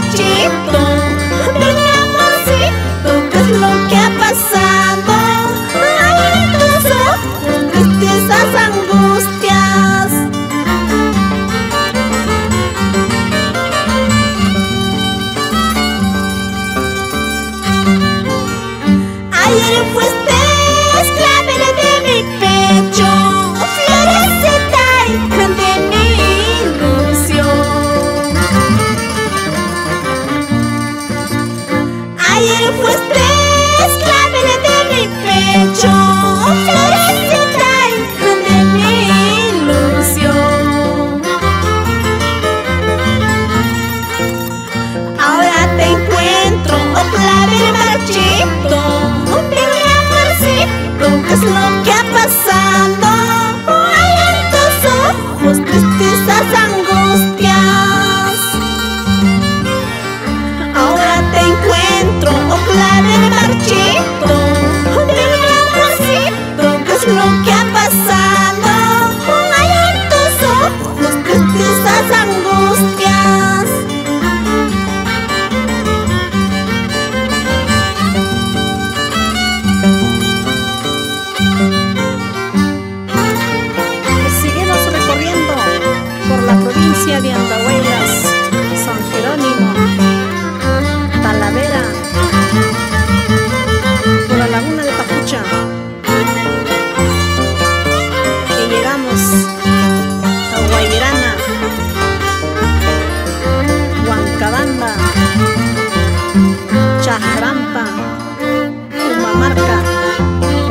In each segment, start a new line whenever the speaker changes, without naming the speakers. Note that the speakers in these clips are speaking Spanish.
marchito de mi amorcito. ¿Qué es lo que ha pasado? Hay en tus ojos tristezas, angustias. Ayer fuiste clave de mi pecho, florecita de mi ilusión. Ayer fuiste clave de mi pecho, florecita de mi ilusión. Ahora te encuentro, oh clave marchito, ¿qué es lo que ha pasado? Hay en tus ojos tristezas, angustias. Ahora te encuentro, oh clave marchito de mi amorcito. ¿Qué es lo que ha pasado? Hay en tus ojos tristezas, angustias. De Andahuaylas, San Jerónimo, Talavera, por la laguna de Papucha, y llegamos a Guayirana, Huancabamba, Chajrampa, Humamarca,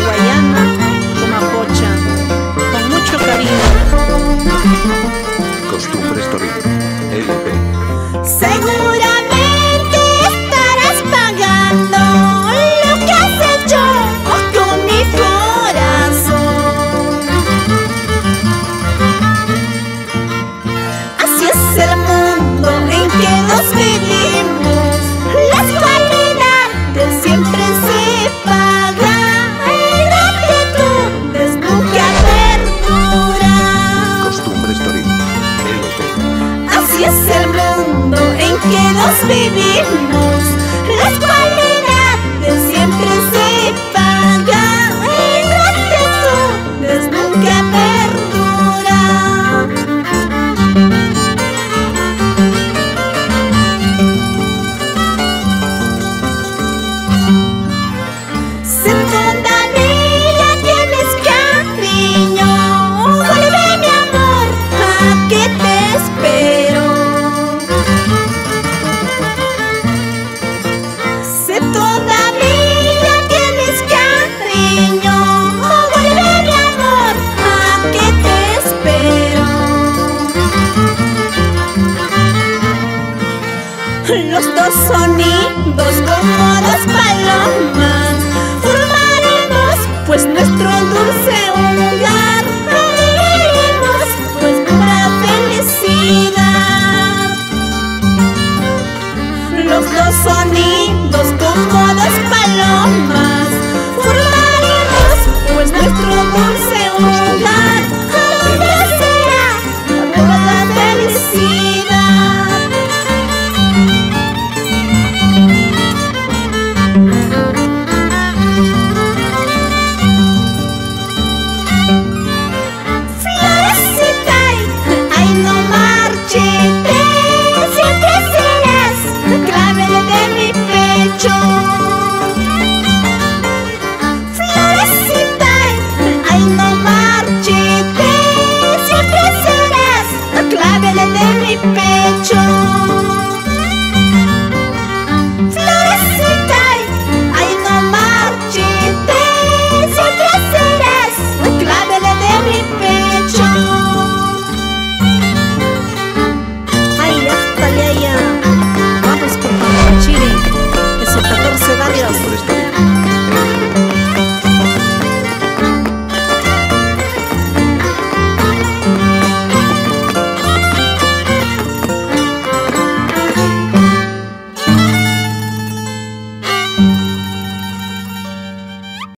Guayana, Humapocha, con mucho cariño.
Costumbres Toril, LP.
Seguramente estarás pagando lo que has hecho con mi corazón. Así es el mundo en que nos vivimos, las cualidades siempre se pagan, la gratitud nunca perdura.
Costumbres Toril.
Así es el mundo en que nos vivimos, las cualidades siempre se pagan, gratitud nunca perdura. Si todavía tienes cariño, vuelve mi amor, aquí te espero. Si todavía tienes cariño, vuelve mi amor, aquí te espero. Los dos sonidos como dos palomas formaremos pues nuestro dulce hogar, viviremos pues pura felicidad. Los dos sonidos como dos palomas formaremos pues nuestro dulce hogar, donde será toda felicidad.